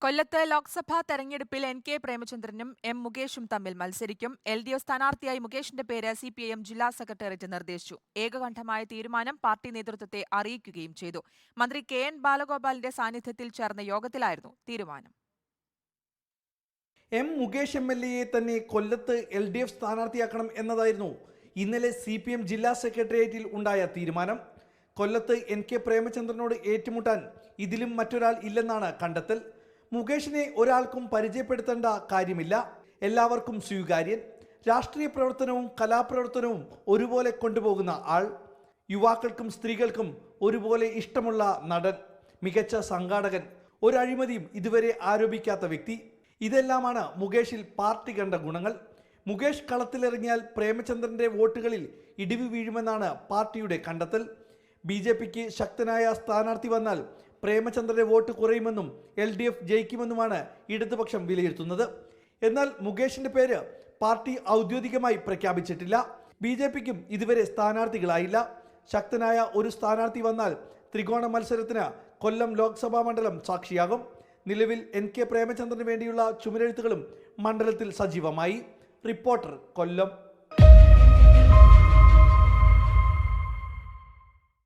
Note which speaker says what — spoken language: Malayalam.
Speaker 1: കൊല്ലത്ത് ലോക്സഭാ തെരഞ്ഞെടുപ്പിൽ N.K. പ്രേമചന്ദ്രനും M. മുകേഷും തമ്മിൽ മത്സരിക്കും. LDF സ്ഥാനാർത്ഥിയായി മുകേഷിന്റെ പേര് CPIM ജില്ലാ സെക്രട്ടേറിയറ്റ് നിർദ്ദേശിച്ചു. ഏകകണ്ഠമായ തീരുമാനം പാർട്ടി നേതൃത്വത്തെ അറിയിക്കുകയും ചെയ്തു. മന്ത്രി KN ബാലഗോപാലിന്റെ സാന്നിധ്യത്തിൽ ചേർന്ന യോഗത്തിലായിരുന്നു തീരുമാനം.
Speaker 2: M. മുകേഷ് MLA തന്നെ കൊല്ലത്ത് LDF സ്ഥാനാർത്ഥിയാക്കണം എന്നതായിരുന്നു ഇന്നലെ CPM ജില്ലാ സെക്രട്ടേറിയറ്റിൽ ഉണ്ടായ തീരുമാനം. കൊല്ലത്ത് N.K. പ്രേമചന്ദ്രനോട് ഏറ്റുമുട്ടാൻ ഇതിലും മറ്റൊരാൾ ഇല്ലെന്നാണ് കണ്ടെത്തൽ. മുകേഷിനെ ഒരാൾക്കും പരിചയപ്പെടുത്തേണ്ട കാര്യമില്ല, എല്ലാവർക്കും സ്വീകാര്യൻ. രാഷ്ട്രീയ പ്രവർത്തനവും കലാപ്രവർത്തനവും ഒരുപോലെ കൊണ്ടുപോകുന്ന ആൾ, യുവാക്കൾക്കും സ്ത്രീകൾക്കും ഒരുപോലെ ഇഷ്ടമുള്ള നടൻ, മികച്ച സംഘാടകൻ, ഒരു അഴിമതിയും ഇതുവരെ ആരോപിക്കാത്ത വ്യക്തി. ഇതെല്ലാമാണ് മുകേഷിൽ പാർട്ടി കണ്ട ഗുണങ്ങൾ. മുകേഷ് കളത്തിലിറങ്ങിയാൽ പ്രേമചന്ദ്രന്റെ വോട്ടുകളിൽ ഇടിവ് വീഴുമെന്നാണ് പാർട്ടിയുടെ കണ്ടെത്തൽ. BJPക്ക് ശക്തനായ സ്ഥാനാർത്ഥി വന്നാൽ പ്രേമചന്ദ്രന്റെ വോട്ട് കുറയുമെന്നും LDF ജയിക്കുമെന്നുമാണ് ഇടതുപക്ഷം വിലയിരുത്തുന്നത്. എന്നാൽ മുകേഷിന്റെ പേര് പാർട്ടി ഔദ്യോഗികമായി പ്രഖ്യാപിച്ചിട്ടില്ല. BJPക്കും ഇതുവരെ സ്ഥാനാർത്ഥികളായില്ല. ശക്തനായ ഒരു സ്ഥാനാർത്ഥി വന്നാൽ ത്രികോണ മത്സരത്തിന് കൊല്ലം ലോക്സഭാ മണ്ഡലം സാക്ഷിയാകും. നിലവിൽ N.K. പ്രേമചന്ദ്രന് വേണ്ടിയുള്ള ചുമരെഴുത്തുകളും മണ്ഡലത്തിൽ സജീവമായി. റിപ്പോർട്ടർ, കൊല്ലം.